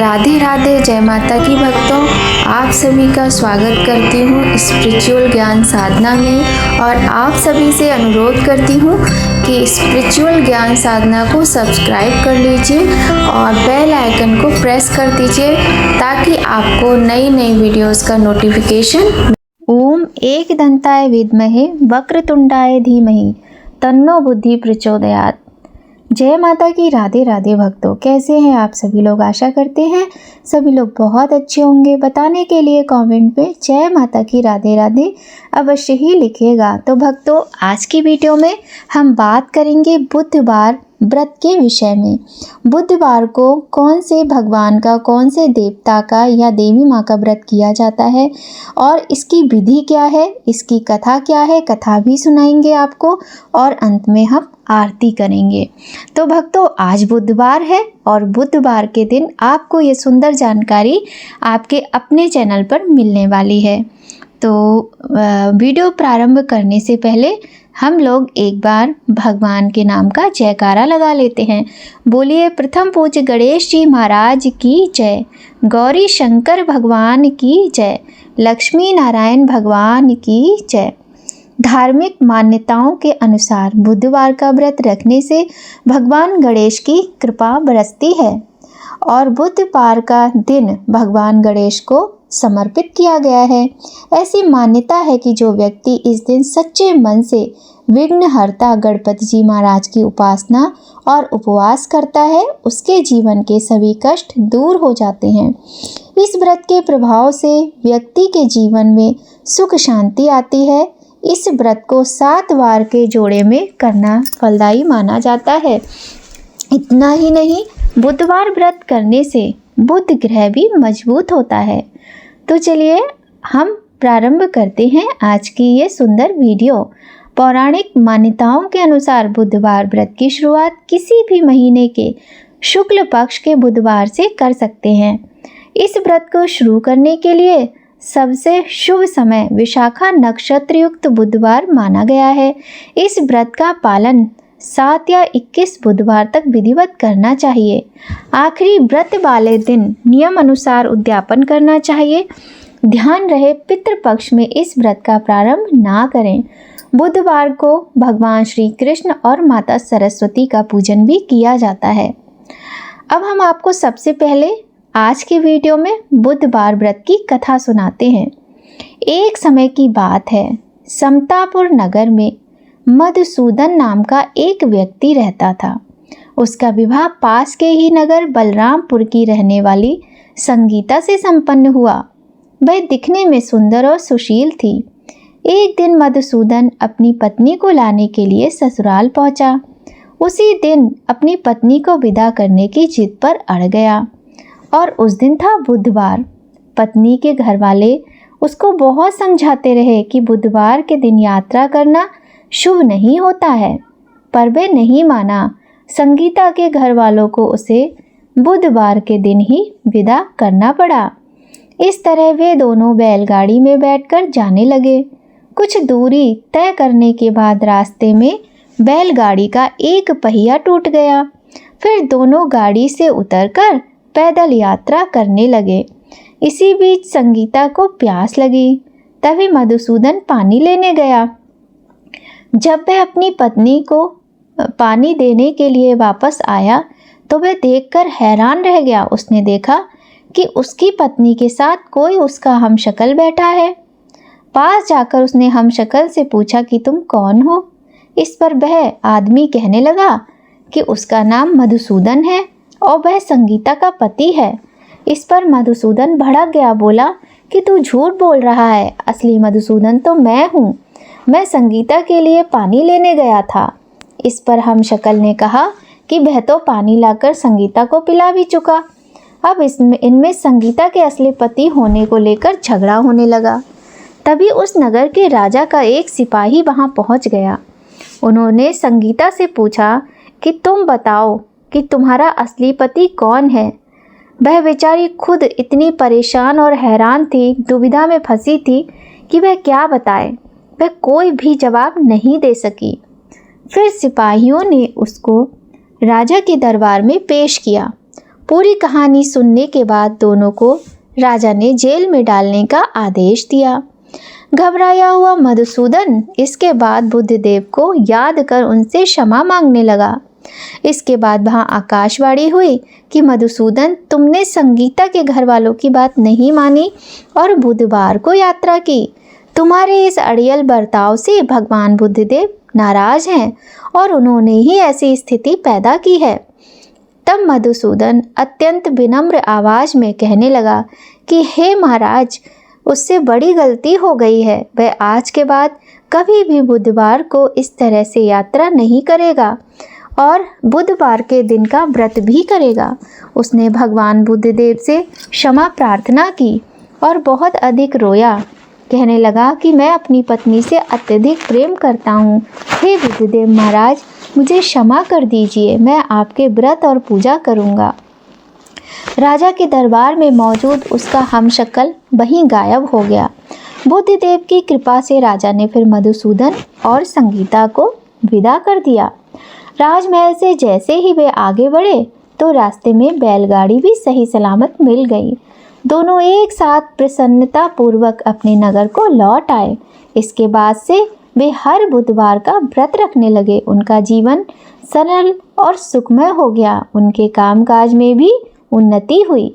राधे राधे, जय माता की भक्तों। आप सभी का स्वागत करती हूँ स्पिरिचुअल ज्ञान साधना में और आप सभी से अनुरोध करती हूँ कि स्पिरिचुअल ज्ञान साधना को सब्सक्राइब कर लीजिए और बेल आइकन को प्रेस कर दीजिए ताकि आपको नई नई वीडियोस का नोटिफिकेशन। ओम एकदंताय विद्महे वक्रतुंडाय धीमहि तन्नो बुद्धि प्रचोदयात्। जय माता की। राधे राधे भक्तों, कैसे हैं आप सभी लोग। आशा करते हैं सभी लोग बहुत अच्छे होंगे। बताने के लिए कमेंट में जय माता की राधे राधे अवश्य ही लिखिएगा। तो भक्तों, आज की वीडियो में हम बात करेंगे बुधवार व्रत के विषय में। बुधवार को कौन से भगवान का, कौन से देवता का या देवी माँ का व्रत किया जाता है और इसकी विधि क्या है, इसकी कथा क्या है, कथा भी सुनाएंगे आपको और अंत में हम आरती करेंगे। तो भक्तों, आज बुधवार है और बुधवार के दिन आपको ये सुंदर जानकारी आपके अपने चैनल पर मिलने वाली है। तो वीडियो प्रारंभ करने से पहले हम लोग एक बार भगवान के नाम का जयकारा लगा लेते हैं। बोलिए प्रथम पूज्य गणेश जी महाराज की जय, गौरी शंकर भगवान की जय, लक्ष्मी नारायण भगवान की जय। धार्मिक मान्यताओं के अनुसार बुधवार का व्रत रखने से भगवान गणेश की कृपा बरसती है और बुधवार का दिन भगवान गणेश को समर्पित किया गया है। ऐसी मान्यता है कि जो व्यक्ति इस दिन सच्चे मन से विघ्नहर्ता गणपति जी महाराज की उपासना और उपवास करता है, उसके जीवन के सभी कष्ट दूर हो जाते हैं। इस व्रत के प्रभाव से व्यक्ति के जीवन में सुख शांति आती है। इस व्रत को 7 वार के जोड़े में करना फलदायी माना जाता है। इतना ही नहीं, बुधवार व्रत करने से बुध ग्रह भी मजबूत होता है। तो चलिए हम प्रारंभ करते हैं आज की ये सुंदर वीडियो। पौराणिक मान्यताओं के अनुसार बुधवार व्रत की शुरुआत किसी भी महीने के शुक्ल पक्ष के बुधवार से कर सकते हैं। इस व्रत को शुरू करने के लिए सबसे शुभ समय विशाखा नक्षत्र युक्त बुधवार माना गया है। इस व्रत का पालन 7 या 21 बुधवार तक विधिवत करना चाहिए। आखिरी व्रत वाले दिन नियम अनुसार उद्यापन करना चाहिए। ध्यान रहे पितृपक्ष में इस व्रत का प्रारंभ ना करें। बुधवार को भगवान श्री कृष्ण और माता सरस्वती का पूजन भी किया जाता है। अब हम आपको सबसे पहले आज की वीडियो में बुधवार व्रत की कथा सुनाते हैं। एक समय की बात है, समतापुर नगर में मधुसूदन नाम का एक व्यक्ति रहता था। उसका विवाह पास के ही नगर बलरामपुर की रहने वाली संगीता से संपन्न हुआ। वह दिखने में सुंदर और सुशील थी। एक दिन मधुसूदन अपनी पत्नी को लाने के लिए ससुराल पहुंचा। उसी दिन अपनी पत्नी को विदा करने की जिद पर अड़ गया और उस दिन था बुधवार। पत्नी के घर वाले उसको बहुत समझाते रहे कि बुधवार के दिन यात्रा करना शुभ नहीं होता है, पर वे नहीं माना। संगीता के घर वालों को उसे बुधवार के दिन ही विदा करना पड़ा। इस तरह वे दोनों बैलगाड़ी में बैठकर जाने लगे। कुछ दूरी तय करने के बाद रास्ते में बैलगाड़ी का एक पहिया टूट गया। फिर दोनों गाड़ी से उतरकर पैदल यात्रा करने लगे। इसी बीच संगीता को प्यास लगी। तभी मधुसूदन पानी लेने गया। जब वह अपनी पत्नी को पानी देने के लिए वापस आया तो वह देखकर हैरान रह गया। उसने देखा कि उसकी पत्नी के साथ कोई उसका हमशक्ल बैठा है। पास जाकर उसने हमशक्ल से पूछा कि तुम कौन हो। इस पर वह आदमी कहने लगा कि उसका नाम मधुसूदन है और वह संगीता का पति है। इस पर मधुसूदन भड़क गया, बोला कि तू झूठ बोल रहा है, असली मधुसूदन तो मैं हूँ। मैं संगीता के लिए पानी लेने गया था। इस पर हमशक्ल ने कहा कि वह तो पानी लाकर संगीता को पिला भी चुका। अब इनमें संगीता के असली पति होने को लेकर झगड़ा होने लगा। तभी उस नगर के राजा का एक सिपाही वहां पहुंच गया। उन्होंने संगीता से पूछा कि तुम बताओ कि तुम्हारा असली पति कौन है। वह बेचारी खुद इतनी परेशान और हैरान थी, दुविधा में फंसी थी कि वह क्या बताए। वह कोई भी जवाब नहीं दे सकी। फिर सिपाहियों ने उसको राजा के दरबार में पेश किया। पूरी कहानी सुनने के बाद दोनों को राजा ने जेल में डालने का आदेश दिया। घबराया हुआ मधुसूदन इसके बाद बुद्धदेव को याद कर उनसे क्षमा मांगने लगा। इसके बाद वहाँ आकाशवाणी हुई कि मधुसूदन, तुमने संगीता के घर वालों की बात नहीं मानी और बुधवार को यात्रा की। तुम्हारे इस अड़ियल बर्ताव से भगवान बुद्धदेव नाराज हैं और उन्होंने ही ऐसी स्थिति पैदा की है। तब मधुसूदन अत्यंत विनम्र आवाज में कहने लगा कि हे महाराज, उससे बड़ी गलती हो गई है। वह आज के बाद कभी भी बुधवार को इस तरह से यात्रा नहीं करेगा और बुधवार के दिन का व्रत भी करेगा। उसने भगवान बुद्धदेव से क्षमा प्रार्थना की और बहुत अधिक रोया। कहने लगा कि मैं अपनी पत्नी से अत्यधिक प्रेम करता हूँ। हे बुद्धदेव महाराज, मुझे क्षमा कर दीजिए, मैं आपके व्रत और पूजा करूँगा। राजा के दरबार में मौजूद उसका हमशक्ल वहीं गायब हो गया। बुद्धदेव की कृपा से राजा ने फिर मधुसूदन और संगीता को विदा कर दिया। राजमहल से जैसे ही वे आगे बढ़े तो रास्ते में बैलगाड़ी भी सही सलामत मिल गई। दोनों एक साथ प्रसन्नता पूर्वक अपने नगर को लौट आए। इसके बाद से वे हर बुधवार का व्रत रखने लगे। उनका जीवन सरल और सुखमय हो गया। उनके कामकाज में भी उन्नति हुई।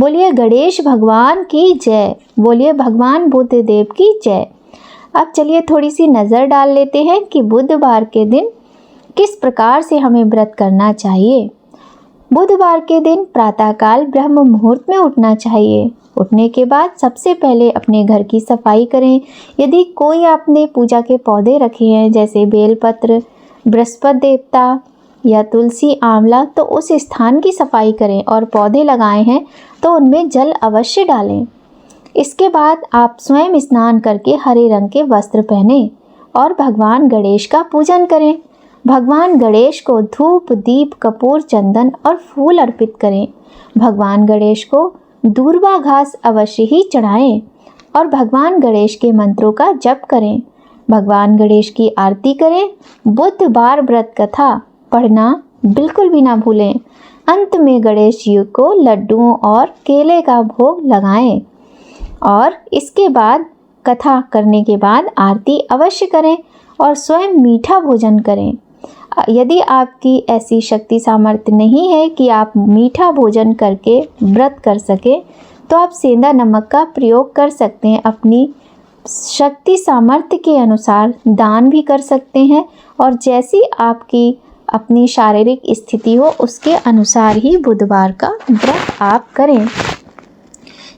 बोलिए गणेश भगवान की जय। बोलिए भगवान बुद्धदेव की जय। अब चलिए थोड़ी सी नज़र डाल लेते हैं कि बुधवार के दिन किस प्रकार से हमें व्रत करना चाहिए। बुधवार के दिन प्रातःकाल ब्रह्म मुहूर्त में उठना चाहिए। उठने के बाद सबसे पहले अपने घर की सफाई करें। यदि कोई आपने पूजा के पौधे रखे हैं जैसे बेलपत्र, बृहस्पति देवता या तुलसी, आंवला, तो उस स्थान की सफाई करें और पौधे लगाए हैं तो उनमें जल अवश्य डालें। इसके बाद आप स्वयं स्नान करके हरे रंग के वस्त्र पहनें और भगवान गणेश का पूजन करें। भगवान गणेश को धूप, दीप, कपूर, चंदन और फूल अर्पित करें। भगवान गणेश को दूर्वा घास अवश्य ही चढ़ाएं और भगवान गणेश के मंत्रों का जप करें। भगवान गणेश की आरती करें। बुधवार व्रत कथा पढ़ना बिल्कुल भी ना भूलें। अंत में गणेश जी को लड्डुओं और केले का भोग लगाएं और इसके बाद कथा करने के बाद आरती अवश्य करें और स्वयं मीठा भोजन करें। यदि आपकी ऐसी शक्ति सामर्थ्य नहीं है कि आप मीठा भोजन करके व्रत कर सकें तो आप सेंधा नमक का प्रयोग कर सकते हैं। अपनी शक्ति सामर्थ्य के अनुसार दान भी कर सकते हैं और जैसी आपकी अपनी शारीरिक स्थिति हो उसके अनुसार ही बुधवार का व्रत आप करें।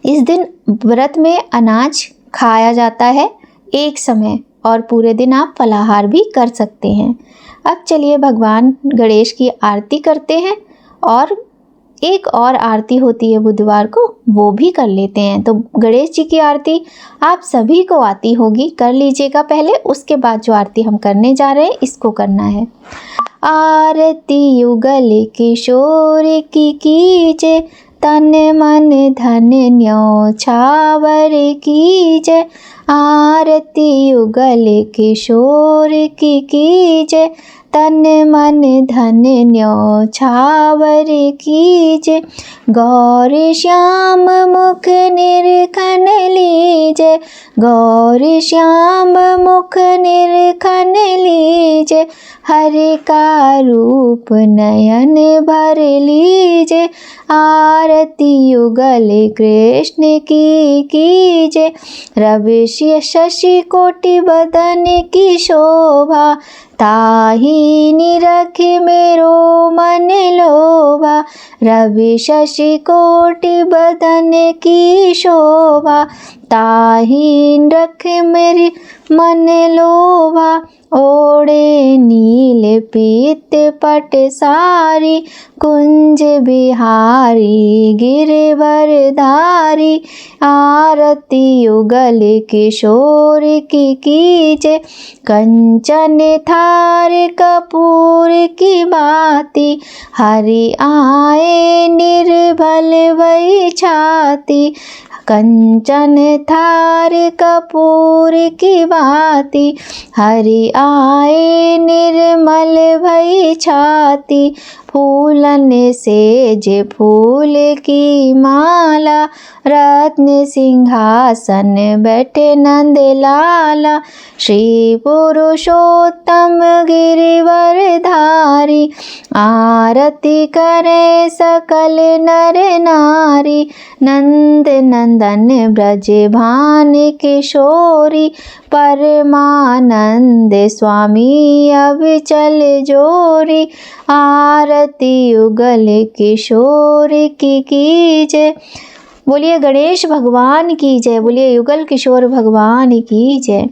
इस दिन व्रत में अनाज खाया जाता है एक समय और पूरे दिन आप फलाहार भी कर सकते हैं। अब चलिए भगवान गणेश की आरती करते हैं और एक और आरती होती है बुधवार को, वो भी कर लेते हैं। तो गणेश जी की आरती आप सभी को आती होगी, कर लीजिएगा पहले, उसके बाद जो आरती हम करने जा रहे हैं इसको करना है। आरती युगल किशोर की कीजे, तन मन धन न्योछावर कीजे। आरती युगल किशोर की कीजे, तन मन धन न्योछावर कीजे। गौर श्याम मुख निरखन लीजे, गौर श्याम मुख निरखन लीजे। हरि का रूप नयन भर लीजे। आरती युगल कृष्ण की कीजे। रवि शशि कोटि बदन की शोभा, ताहि निरख मेरो मन लोभा। रवि शशि कोटि बदन की शोभा, ताहि निरख मेरी मन लोभा। ओढ़े नील पीत पट सारी, कुंज बिहारी गिरवर धारी। आरती युगल किशोर की कीजे। कंचन थार कपूर की बाती, हरि आए निर्भल वही छाती। कंचन थार कपूर की बाती, हरि आए निर्मल भई छाती। फूलन सेज फूल की माला, रत्न सिंहासन बैठे नंद लाला। श्री पुरुषोत्तम गिरिवर धारी, आरती करे सकल नर नारी। नंद नंदन ब्रज भान किशोरी, परमानंद स्वामी अब चल जोरी। आरती युगल किशोर की कीजय। बोलिए गणेश भगवान की जय, बोलिए युगल किशोर भगवान की जय।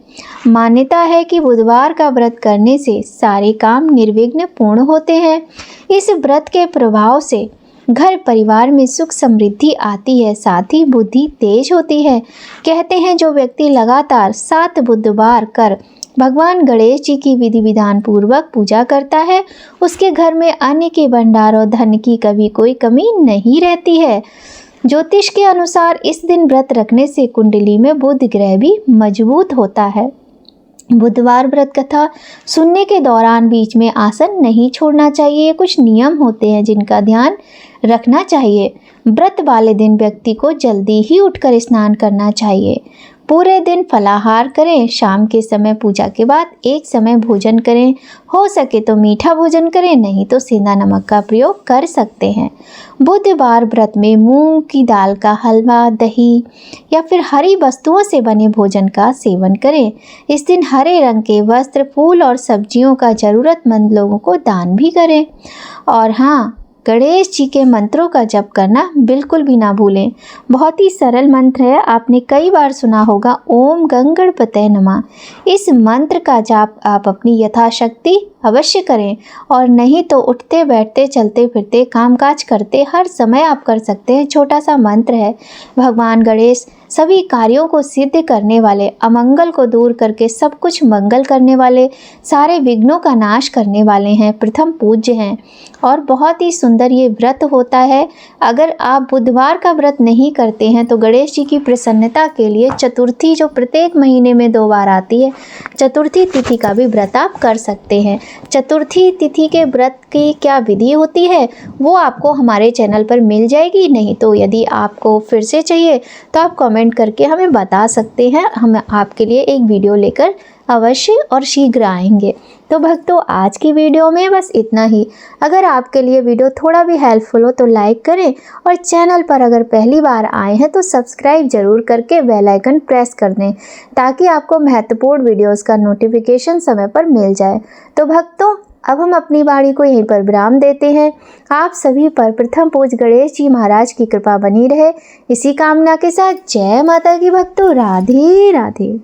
मान्यता है कि बुधवार का व्रत करने से सारे काम निर्विघ्न पूर्ण होते हैं। इस व्रत के प्रभाव से घर परिवार में सुख समृद्धि आती है, साथ ही बुद्धि तेज होती है। कहते हैं जो व्यक्ति लगातार 7 बुधवार कर भगवान गणेश जी की विधि विधान पूर्वक पूजा करता है, उसके घर में अन्न के भंडार और धन की कभी कोई कमी नहीं रहती है। ज्योतिष के अनुसार इस दिन व्रत रखने से कुंडली में बुध ग्रह भी मजबूत होता है। बुधवार व्रत कथा सुनने के दौरान बीच में आसन नहीं छोड़ना चाहिए। कुछ नियम होते हैं जिनका ध्यान रखना चाहिए। व्रत वाले दिन व्यक्ति को जल्दी ही उठकर स्नान करना चाहिए। पूरे दिन फलाहार करें। शाम के समय पूजा के बाद एक समय भोजन करें। हो सके तो मीठा भोजन करें, नहीं तो सेंधा नमक का प्रयोग कर सकते हैं। बुधवार व्रत में मूंग की दाल का हलवा, दही या फिर हरी वस्तुओं से बने भोजन का सेवन करें। इस दिन हरे रंग के वस्त्र, फूल और सब्जियों का जरूरतमंद लोगों को दान भी करें। और हाँ, गणेश जी के मंत्रों का जप करना बिल्कुल भी ना भूलें। बहुत ही सरल मंत्र है, आपने कई बार सुना होगा, ओम गंगणपतये नमः। इस मंत्र का जाप आप अपनी यथाशक्ति अवश्य करें, और नहीं तो उठते बैठते चलते फिरते कामकाज करते हर समय आप कर सकते हैं। छोटा सा मंत्र है। भगवान गणेश सभी कार्यों को सिद्ध करने वाले, अमंगल को दूर करके सब कुछ मंगल करने वाले, सारे विघ्नों का नाश करने वाले हैं, प्रथम पूज्य हैं। और बहुत ही सुंदर ये व्रत होता है। अगर आप बुधवार का व्रत नहीं करते हैं तो गणेश जी की प्रसन्नता के लिए चतुर्थी, जो प्रत्येक महीने में 2 बार आती है, चतुर्थी तिथि का भी व्रत आप कर सकते हैं। चतुर्थी तिथि के व्रत की क्या विधि होती है वो आपको हमारे चैनल पर मिल जाएगी। नहीं तो यदि आपको फिर से चाहिए तो आप कमेंट करके हमें बता सकते हैं। हम आपके लिए एक वीडियो लेकर अवश्य और शीघ्र आएंगे। तो भक्तों, आज की वीडियो में बस इतना ही। अगर आपके लिए वीडियो थोड़ा भी हेल्पफुल हो तो लाइक करें, और चैनल पर अगर पहली बार आए हैं तो सब्सक्राइब जरूर करके बेल आइकन प्रेस कर दें, ताकि आपको महत्वपूर्ण वीडियोस का नोटिफिकेशन समय पर मिल जाए। तो भक्तों, अब हम अपनी वाणी को यहीं पर विराम देते हैं। आप सभी पर प्रथम पूज्य गणेश जी महाराज की कृपा बनी रहे, इसी कामना के साथ जय माता की भक्तों। राधे राधे।